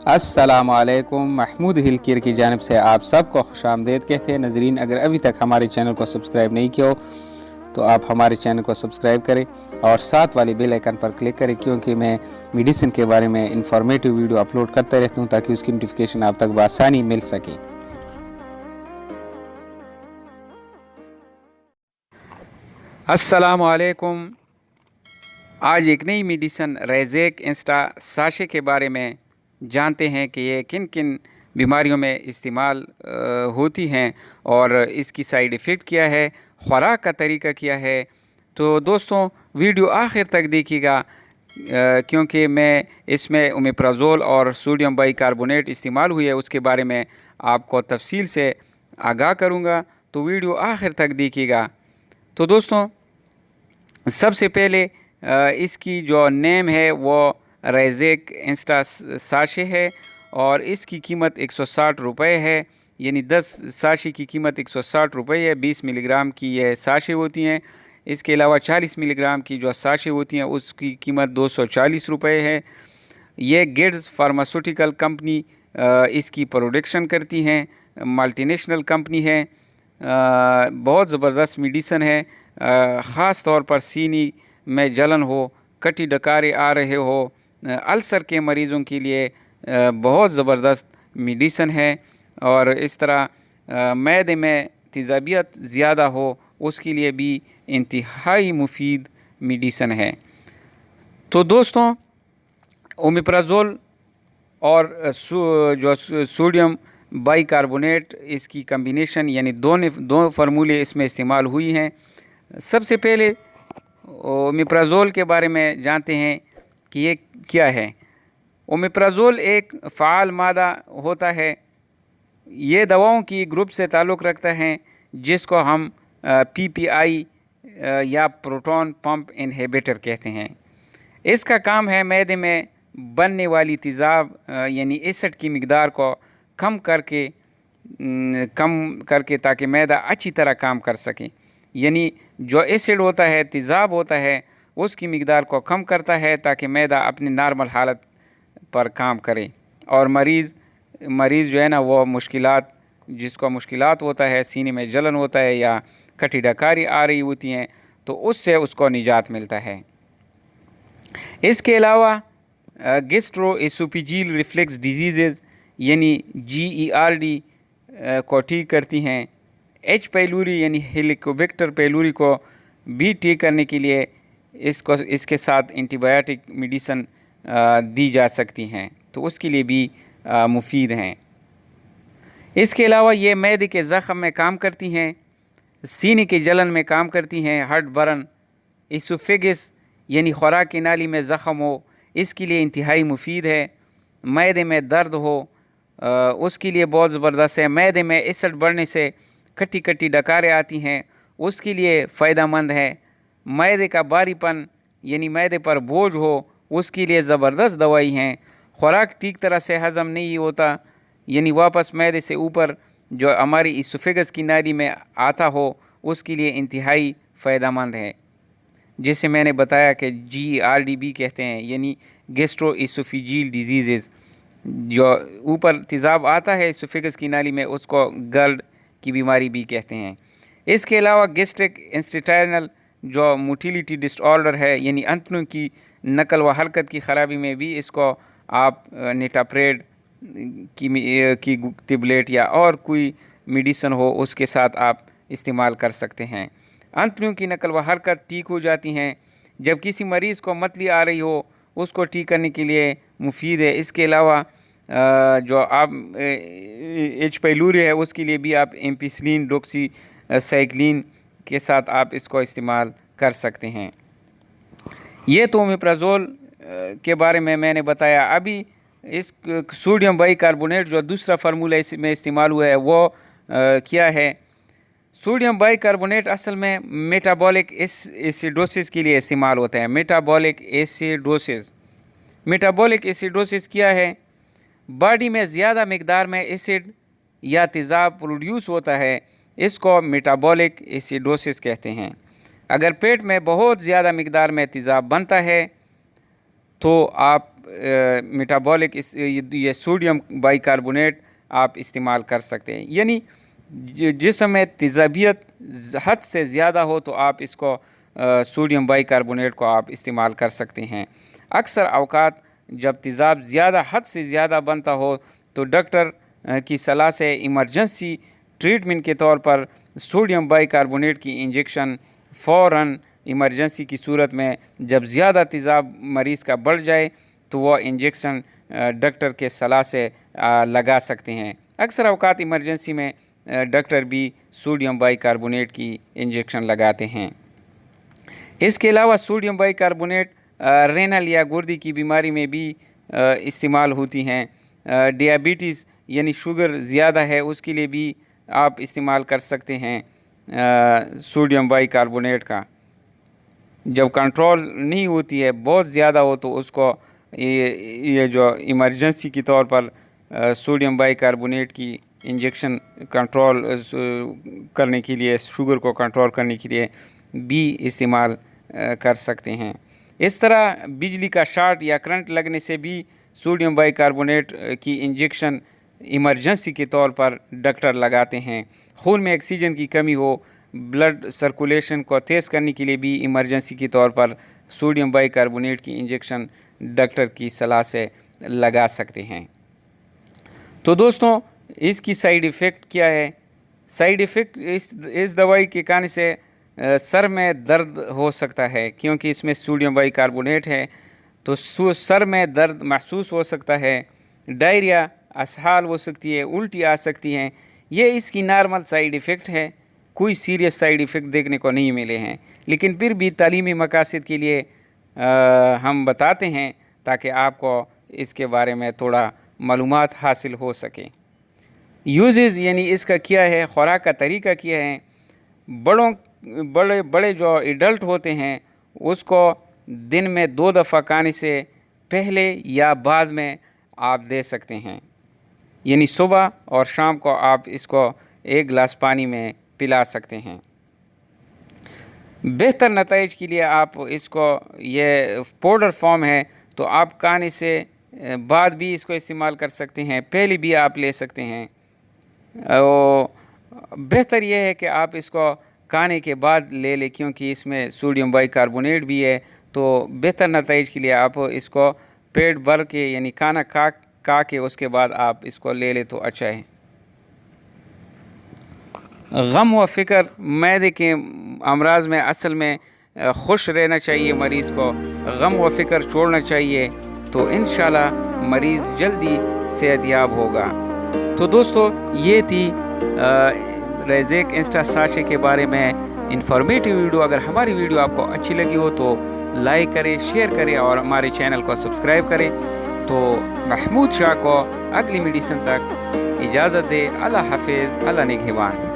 अस्सलाम वालेकुम। महमूद हिल केयर की जानिब से आप सबको खुशामदीद कहते हैं। नजरीन, अगर अभी तक हमारे चैनल को सब्सक्राइब नहीं किया हो तो आप हमारे चैनल को सब्सक्राइब करें और साथ वाले बेल आइकन पर क्लिक करें, क्योंकि मैं मेडिसिन के बारे में इंफॉर्मेटिव वीडियो अपलोड करता रहता हूँ ताकि उसकी नोटिफिकेशन आप तक बआसानी मिल सके। अस्सलाम वालेकुम। आज एक नई मेडिसिन रेजेक इंस्टा साशे के बारे में जानते हैं कि ये किन किन बीमारियों में इस्तेमाल होती हैं और इसकी साइड इफ़ेक्ट क्या है, ख़ुराक का तरीका क्या है। तो दोस्तों, वीडियो आखिर तक देखिएगा क्योंकि मैं इसमें ओमेप्राज़ोल और सोडियम बाइकार्बोनेट इस्तेमाल हुई है उसके बारे में आपको तफसील से आगाह करूँगा, तो वीडियो आखिर तक देखिएगा। तो दोस्तों, सबसे पहले इसकी जो नेम है वो रेजेक इंस्टा साशे है और इसकी कीमत 160 रुपये है, यानी 10 साशे की कीमत 160 रुपये है। 20 मिलीग्राम की ये साशे होती हैं। इसके अलावा 40 मिलीग्राम की जो साशे होती हैं उसकी कीमत 240 रुपये है। ये गिड्स फार्मास्यूटिकल कंपनी इसकी प्रोडक्शन करती हैं, मल्टीनेशनल कंपनी है। बहुत ज़बरदस्त मेडिसन है। ख़ास तौर पर सीनी में जलन हो, कटी डकारे आ रहे हो, अल्सर के मरीज़ों के लिए बहुत ज़बरदस्त मेडिसन है। और इस तरह मैदे में तेज़ाबियत ज़्यादा हो उसके लिए भी इंतहाई मुफीद मेडिसन है। तो दोस्तों, ओमेप्राज़ोल और जो सोडियम बाइकार्बोनेट इसकी कम्बिनेशन यानी दो फार्मूले इसमें इस्तेमाल हुई हैं। सबसे पहले ओमेप्राज़ोल के बारे में जानते हैं कि ये क्या है। ओमेप्राज़ोल एक फ़ाल मादा होता है। ये दवाओं की ग्रुप से ताल्लुक़ रखता है जिसको हम PPI या प्रोटॉन पंप इनहिबिटर कहते हैं। इसका काम है मैदे में बनने वाली तेज़ाब यानी एसिड की मिक़दार को कम करके ताकि मैदा अच्छी तरह काम कर सके। यानी जो एसिड होता है, तेज़ाब होता है, उसकी मिक़दार को कम करता है ताकि मैदा अपनी नॉर्मल हालत पर काम करे और मरीज़ जो है ना वो जिसको मुश्किलात होता है, सीने में जलन होता है या कटी डकारी आ रही होती हैं, तो उससे उसको निजात मिलता है। इसके अलावा गैस्ट्रोएसोफेजियल रिफ्लेक्स डिजीज़ यानी GERD को ठीक करती हैं। H पैलोरी यानी हेलिकोबैक्टर पैलोरी को भी ठीक करने के लिए इसके साथ एंटीबायोटिक मेडिसिन दी जा सकती हैं, तो उसके लिए भी मुफीद हैं। इसके अलावा ये मैदे के ज़ख़म में काम करती हैं, सीने के जलन में काम करती हैं, हार्टबर्न, इसोफेगस यानी ख़ुराक की नाली में ज़ख़म हो इसके लिए इंतहाई मुफीद है। मैदे में दर्द हो उसके लिए बहुत ज़बरदस्त है। मैदे में एसिड बढ़ने से कटी कटी डकारें आती हैं उसके लिए फ़ायदेमंद है। मैदे का भारीपन यानी मैदे पर बोझ हो उसके लिए ज़बरदस्त दवाई हैं। ख़ुराक ठीक तरह से हज़म नहीं होता यानी वापस मैदे से ऊपर जो हमारी इसोफेगस की नाली में आता हो उसके लिए इंतहाई फ़ायदेमंद है, जिसे मैंने बताया कि GERD भी कहते हैं, यानी गैस्ट्रोएसोफेजियल डिजीज़। जो ऊपर तेज़ाब आता है इसोफेगस की नाली में उसको गर्ड की बीमारी भी कहते हैं। इसके अलावा गैस्ट्रिक इंस्टेटाइनल जो मोटिलिटी डिसऑर्डर है यानी अंतड़ियों की नकल व हरकत की ख़राबी में भी इसको आप नेटाप्रेड की टेबलेट या और कोई मेडिसिन हो उसके साथ आप इस्तेमाल कर सकते हैं। अंतड़ियों की नकल व हरकत ठीक हो जाती हैं। जब किसी मरीज़ को मतली आ रही हो उसको ठीक करने के लिए मुफीद है। इसके अलावा जो आप H पैलोरी है उसके लिए भी आप एम्पिसिलिन डॉक्सीसाइक्लिन के साथ आप इसको इस्तेमाल कर सकते हैं। ये तो ओमेप्राज़ोल के बारे में मैंने बताया। अभी इस सोडियम बाइकार्बोनेट जो दूसरा फार्मूला इसमें इस्तेमाल हुआ है वो क्या है। सोडियम बाइकार्बोनेट असल में मेटाबॉलिक एसिडोसिस के लिए इस्तेमाल होता है। मेटाबॉलिक एसिडोसिस क्या है? बॉडी में ज़्यादा मिक़दार में एसिड या तेज़ाब प्रोड्यूस होता है, इसको मेटाबॉलिक एसिडोसिस कहते हैं। अगर पेट में बहुत ज़्यादा मिक़दार में तेज़ाब बनता है तो आप मेटाबॉलिक ये सोडियम बाइकार्बोनेट आप इस्तेमाल कर सकते हैं। यानी जिसम में तेज़ाबियत हद से ज़्यादा हो तो आप इसको सोडियम बाइकार्बोनेट को आप इस्तेमाल कर सकते हैं। अक्सर अवकात जब तेज़ाब ज़्यादा हद से ज़्यादा बनता हो तो डॉक्टर की सलाह से इमरजेंसी ट्रीटमेंट के तौर पर सोडियम बाइकार्बोनेट की इंजेक्शन फ़ौरन इमरजेंसी की सूरत में जब ज़्यादा तेज़ाब मरीज़ का बढ़ जाए तो वह इंजेक्शन डॉक्टर के सलाह से लगा सकते हैं। अक्सर अवकात इमरजेंसी में डॉक्टर भी सोडियम बाइकार्बोनेट की इंजेक्शन लगाते हैं। इसके अलावा सोडियम बाइकार्बोनेट रेनल या गुर्दे की बीमारी में भी इस्तेमाल होती हैं। डियाबिटीज़ यानी शुगर ज़्यादा है उसके लिए भी आप इस्तेमाल कर सकते हैं सोडियम बाइकार्बोनेट का। जब कंट्रोल नहीं होती है, बहुत ज़्यादा हो, तो उसको ये जो इमरजेंसी के तौर पर सोडियम बाइकार्बोनेट की इंजेक्शन कंट्रोल करने के लिए, शुगर को कंट्रोल करने के लिए भी इस्तेमाल कर सकते हैं। इस तरह बिजली का शॉर्ट या करंट लगने से भी सोडियम बाइकार्बोनेट की इंजेक्शन इमरजेंसी के तौर पर डॉक्टर लगाते हैं। खून में ऑक्सीजन की कमी हो, ब्लड सर्कुलेशन को तेज़ करने के लिए भी इमरजेंसी के तौर पर सोडियम बाइकार्बोनेट की इंजेक्शन डॉक्टर की सलाह से लगा सकते हैं। तो दोस्तों, इसकी साइड इफ़ेक्ट क्या है? साइड इफ़ेक्ट इस दवाई के खाने से सर में दर्द हो सकता है, क्योंकि इसमें सोडियम बाइकार्बोनेट है, तो सर में दर्द महसूस हो सकता है। डायरिया, असहाल हो सकती है, उल्टी आ सकती हैं। ये इसकी नॉर्मल साइड इफ़ेक्ट है, कोई सीरियस साइड इफ़ेक्ट देखने को नहीं मिले हैं, लेकिन फिर भी तालीमी मकासद के लिए हम बताते हैं ताकि आपको इसके बारे में थोड़ा मालूमात हासिल हो सके। यूजेस यानी इसका क्या है, खुराक का तरीका क्या है। बड़े जो एडल्ट होते हैं उसको दिन में 2 दफ़ा खाने से पहले या बाद में आप दे सकते हैं, यानी सुबह और शाम को आप इसको 1 गिलास पानी में पिला सकते हैं। बेहतर नताइज के लिए आप इसको, ये पाउडर फॉर्म है तो आप खाने से बाद भी इसको इस्तेमाल कर सकते हैं, पहले भी आप ले सकते हैं। बेहतर यह है कि आप इसको खाने के बाद ले लें, क्योंकि इसमें सोडियम बाइकार्बोनेट भी है। तो बेहतर नताइज के लिए आप इसको पेट भर के, यानी खाना खा के उसके बाद आप इसको ले लें तो अच्छा है। गम व फ़िक्र मैदे के अमराज में असल में खुश रहना चाहिए मरीज़ को, गम व फ़िक्र छोड़ना चाहिए, तो इंशाल्लाह मरीज़ जल्दी सेहतयाब होगा। तो दोस्तों, ये थी रेज़ेक इंस्टा साचे के बारे में इंफॉर्मेटिव वीडियो। अगर हमारी वीडियो आपको अच्छी लगी हो तो लाइक करें, शेयर करें और हमारे चैनल को सब्सक्राइब करें। तो महमूद शाह को अगली मेडिसिन तक इजाज़त दे। अल्लाह हाफिज़, अल्लाह निगहबान।